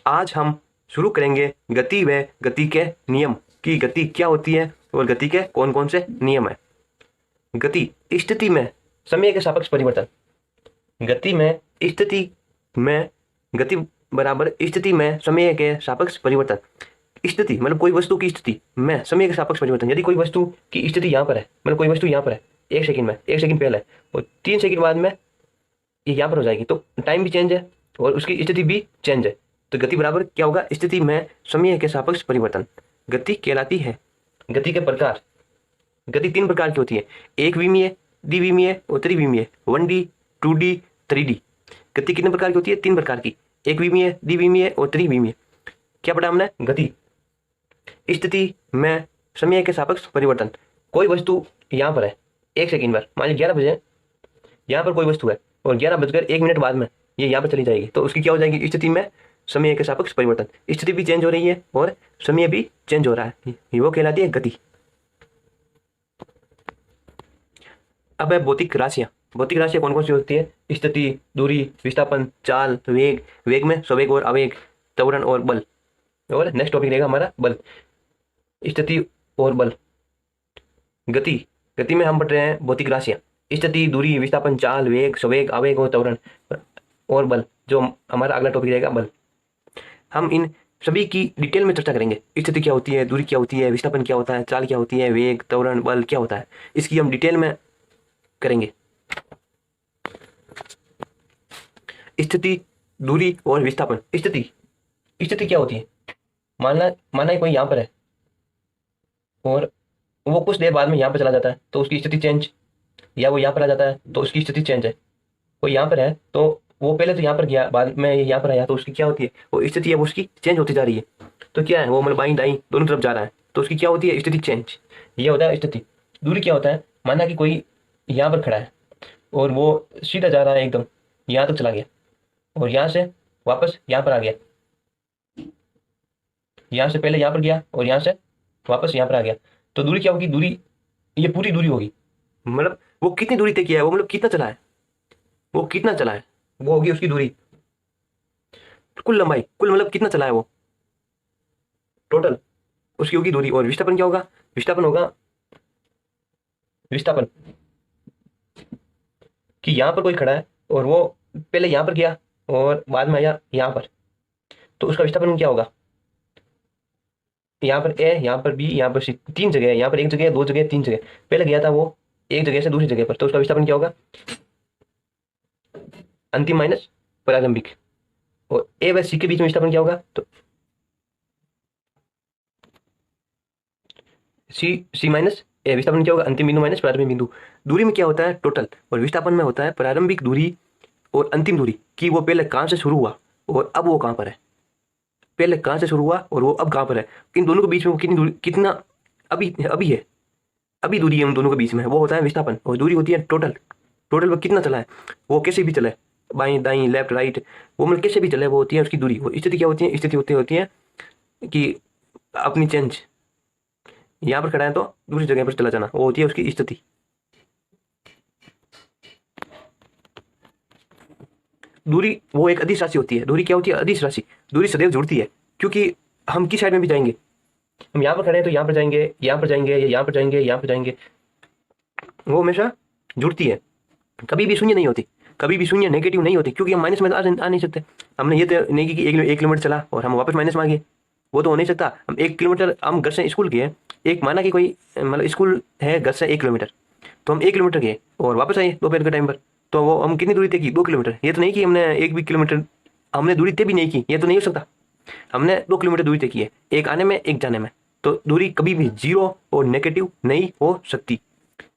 आज हम शुरू करेंगे गति व गति के नियम की गति क्या होती है और गति के कौन कौन से नियम है। गति स्थिति में समय के सापेक्ष परिवर्तन। गति में स्थिति में गति बराबर स्थिति में समय के सापेक्ष परिवर्तन। स्थिति मतलब कोई वस्तु की स्थिति में समय के सापेक्ष परिवर्तन। यदि कोई वस्तु की स्थिति यहाँ पर है, मतलब कोई वस्तु यहाँ पर है 1 सेकंड में, 1 सेकंड पहले और 3 सेकंड बाद में ये यहाँ पर हो जाएगी, तो टाइम भी चेंज है और उसकी स्थिति भी चेंज है। तो गति बराबर क्या होगा? स्थिति में समय के सापेक्ष परिवर्तन गति कहलाती है। गति के प्रकार। गति 3 प्रकार की होती है, एक विमीय, द्विविमीय और त्रिविमीय, 1D, 2D, 3D। गति कितने प्रकार की होती है? 3 प्रकार की, एक विमीय, द्विविमीय और त्रिविमीय। क्या पढ़ा हमने? गति स्थिति में समय के सापेक्ष परिवर्तन। कोई वस्तु यहाँ पर है 1 सेकंड पर, मान लीजिए 11 बजे यहाँ पर कोई वस्तु है और 11 बजकर 1 मिनट बाद में ये यहाँ पर चली जाएगी, तो उसकी क्या हो जाएगी? स्थिति में समय के सापेक्ष परिवर्तन। स्थिति भी चेंज हो रही है और समय भी चेंज हो रहा है, वो कहलाती है गति। अब है भौतिक राशियां। भौतिक राशियां कौन कौन सी होती है? स्थिति, दूरी, विस्थापन, चाल, वेग, वेग में संवेग और आवेग, त्वरण और बल। और नेक्स्ट टॉपिक रहेगा हमारा बल, स्थिति और बल। गति, गति में हम पढ़ रहे हैं भौतिक राशियां, स्थिति, दूरी, विस्थापन, चाल, वेग, संवेग, आवेग और त्वरण और बल। जो हमारा अगला टॉपिक रहेगा बल। हम इन सभी की डिटेल में चर्चा करेंगे। स्थिति क्या होती है, दूरी क्या होती है, विस्थापन क्या होता है, चाल क्या होती है, वेग, त्वरण, बल क्या होता है, इसकी हम डिटेल में करेंगे। स्थिति, दूरी और विस्थापन। स्थिति, स्थिति क्या होती है? माना कोई यहाँ पर है और वो कुछ देर बाद में यहाँ पर चला जाता है तो उसकी स्थिति चेंज, या वो यहाँ पर आ जाता है तो उसकी स्थिति चेंज है। कोई यहाँ पर है तो वो पहले तो यहाँ पर गया, बाद में यहाँ पर आया, तो उसकी क्या होती है? वो स्थिति है वो उसकी चेंज होती जा रही है। तो क्या है वो? मतलब बाईं दाईं दोनों तरफ जा रहा है, तो उसकी क्या होती है? स्थिति चेंज। ये होता है स्थिति। दूरी क्या होता है? माना कि कोई यहाँ पर खड़ा है और वो सीधा जा रहा है, एकदम यहाँ तक चला गया और यहाँ से वापस यहाँ पर आ गया, यहाँ से पहले यहाँ पर गया और यहाँ से वापस यहाँ पर आ गया, तो दूरी क्या होगी? दूरी, ये पूरी दूरी होगी। मतलब वो कितनी दूरी तय किया है, वो मतलब कितना चला है, वो कितना चला है, वो होगी उसकी दूरी। कुल लंबाई, कुल मतलब कितना चला है वो, टोटल उसकी होगी दूरी। और विस्थापन क्या होगा? विस्थापन होगा, विस्थापन कि यहाँ पर कोई खड़ा है और वो पहले यहाँ पर गया और बाद में आया यहाँ पर, तो उसका विस्थापन क्या होगा? यहाँ पर ए, यहाँ पर बी, यहाँ पर सी, 3 जगह है, यहाँ पर 1 जगह, 2 जगह, 3 जगह। पहले गया था वो 1 जगह से दूसरी जगह पर, तो उसका विस्थापन क्या होगा? अंतिम माइनस प्रारंभिक। और ए व सी के बीच में विस्थापन क्या होगा? तो सी माइनस ए। विस्थापन क्या होगा? अंतिम बिंदु माइनस प्रारंभिक बिंदु। दूरी में क्या होता है? टोटल। और विस्थापन में होता है प्रारंभिक दूरी और अंतिम दूरी, कि वो पहले कहाँ से शुरू हुआ और अब वो कहाँ पर है। पहले कहाँ से शुरू हुआ और वो अब कहाँ पर है, इन दोनों के बीच में वो कितनी दूरी, कितना अभी अभी है, अभी दूरी है उन दोनों के बीच में, वो होता है विस्थापन। और दूरी होती है टोटल। टोटल वो कितना चला है, वो कैसे भी चले, बाईं दाईं लेफ्ट राइट, वो मतलब कैसे भी चले, वो होती है उसकी दूरी। वो स्थिति क्या होती है? स्थिति होती है कि अपनी चेंज, यहाँ पर खड़ा है तो दूसरी जगह पर चला जाना, वो होती है उसकी स्थिति। दूरी वो एक अदिश राशि होती है। दूरी क्या होती है? अदिश राशि। दूरी सदैव जुड़ती है, क्योंकि हम किस साइड में भी जाएंगे, हम यहाँ पर खड़े हैं तो यहाँ पर जाएंगे, यहाँ पर जाएंगे, यहाँ पर जाएंगे, यहाँ पर जाएंगे, वो हमेशा जुड़ती है, कभी भी शून्य नहीं होती, कभी भी शून्य नेगेटिव नहीं होती, क्योंकि हम माइनस में आ नहीं सकते। हमने ये तो नहीं कि 1 किलोमीटर चला और हम वापस माइनस में आ गए, वो तो हो नहीं सकता। हम 1 किलोमीटर, हम घर से स्कूल गए, एक माना कि कोई मतलब स्कूल है घर से 1 किलोमीटर, तो हम 1 किलोमीटर गए और वापस आए दोपहर के टाइम पर, तो वो हम कितनी दूरी तय की? 2 किलोमीटर। ये तो नहीं कि हमने 1 भी किलोमीटर हमने दूरी तय भी नहीं की, ये तो नहीं हो सकता। हमने 2 किलोमीटर दूरी तय की है, एक आने में एक जाने में, तो दूरी कभी भी 0 और नेगेटिव नहीं हो सकती।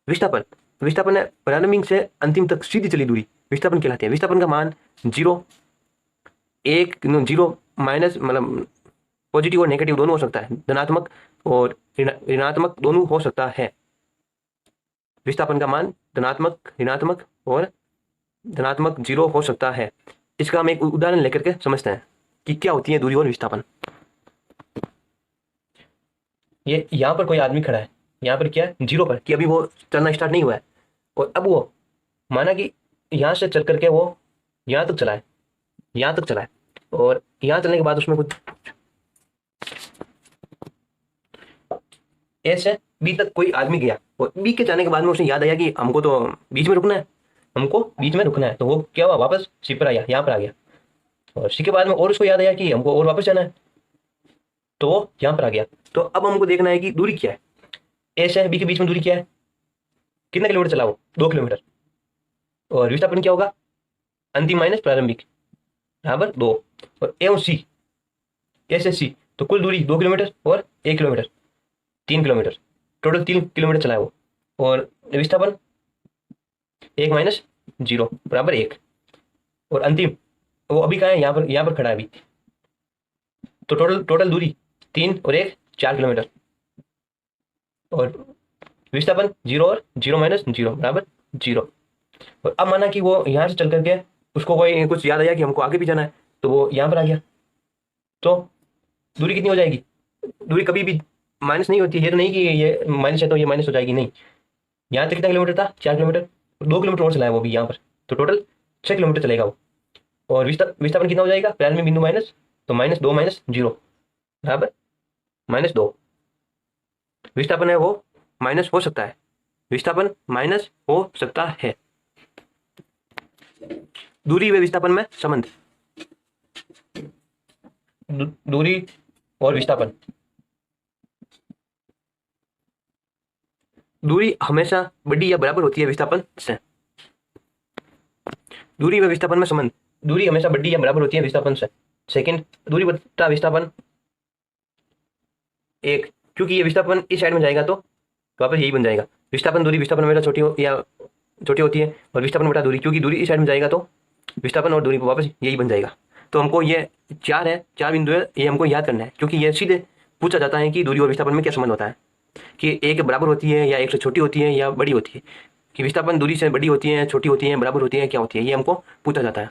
विस्थापन, विस्थापन है प्रारंभिक से अंतिम तक सीधी चली दूरी, विस्थापन कहलाती है। विस्थापन का मान 0, 0 माइनस, मतलब पॉजिटिव और नेगेटिव दोनों हो सकता है, धनात्मक और ऋणात्मक दोनों हो सकता है। विस्थापन का मान धनात्मक, ऋणात्मक और धनात्मक 0 हो सकता है। इसका हम एक उदाहरण लेकर के समझते हैं कि क्या होती है दूरी और विस्थापन। ये यहाँ पर कोई आदमी खड़ा है, यहाँ पर क्या है? 0 पर, कि अभी वो चलना स्टार्ट नहीं हुआ है, और अब वो माना कि यहाँ से चल करके वो यहाँ तक चला है, यहाँ तक चला है, और यहाँ चलने के बाद उसमें कुछ ए से बी तक कोई आदमी गया और बी के जाने के बाद में उसे याद आया कि हमको तो बीच में रुकना है, हमको बीच में रुकना है। तो वो क्या हुआ, वापस सी पर आया, यहाँ पर आ गया। और सी के बाद में और उसको याद आया कि हमको और वापस जाना है, तो वो यहाँ पर आ गया। तो अब हमको देखना है कि दूरी क्या है, ए से बी के बीच में दूरी क्या है, कितना किलोमीटर चला वो, 2 किलोमीटर। और विस्थापन क्या होगा, अंतिम माइनस प्रारंभिक, बराबर 2। और ए और सी, ए से सी, तो कुल दूरी 2 किलोमीटर और 1 किलोमीटर, 3 किलोमीटर, टोटल 3 किलोमीटर चला है वो। और विस्थापन 1 - 0 बराबर 1। और अंतिम वो अभी कहाँ है, यहाँ पर खड़ा है अभी। तो टोटल टोटल दूरी 3 और 1 4 किलोमीटर। और विस्थापन 0 और 0 - 0 बराबर 0। और अब माना कि वो यहाँ से चल करके उसको कोई कुछ याद आया कि हमको आगे भी जाना है, तो वो यहाँ पर आ गया। तो दूरी कितनी हो जाएगी, दूरी कभी भी माइनस नहीं होती है, ये तो नहीं कि ये माइनस है तो ये माइनस हो जाएगी, नहीं। यहाँ तक कितना किलोमीटर था, 4 किलोमीटर, 2 किलोमीटर और चलाया वो भी यहाँ पर, तो टोटल 6 किलोमीटर चलेगा वो। और विस्थापन कितना हो जाएगा, प्रारंभिक बिंदु माइनस, तो -2 - 0 बराबर -2। विस्थापन है वो माइनस हो सकता है, विस्थापन माइनस हो सकता है। दूरी व विस्थापन में संबंध, दूरी और विस्थापन, दूरी हमेशा बड़ी या बराबर होती है विस्थापन से। दूरी व विस्थापन में संबंध, दूरी हमेशा बड़ी या बराबर होती है विस्थापन से। सेकंड, दूरी बटा विस्थापन 1, क्योंकि ये विस्थापन इस साइड में जाएगा तो वापस यही बन जाएगा। विस्थापन दूरी विस्थापन हमेशा छोटी होती है, और विस्थापन बटा दूरी, क्योंकि दूरी इस साइड में जाएगा तो विस्थापन और दूरी को वापस यही बन जाएगा। तो हमको ये 4 है, 4 बिंदु है, ये हमको याद करना है, क्योंकि ये सीधे पूछा जाता है कि दूरी और विस्थापन में क्या संबंध होता है, कि एक बराबर होती है या एक से छोटी होती है या बड़ी होती है, कि विस्थापन दूरी से बड़ी होती है, छोटी होती है, बराबर होती है, क्या होती है, ये हमको पूछा जाता है।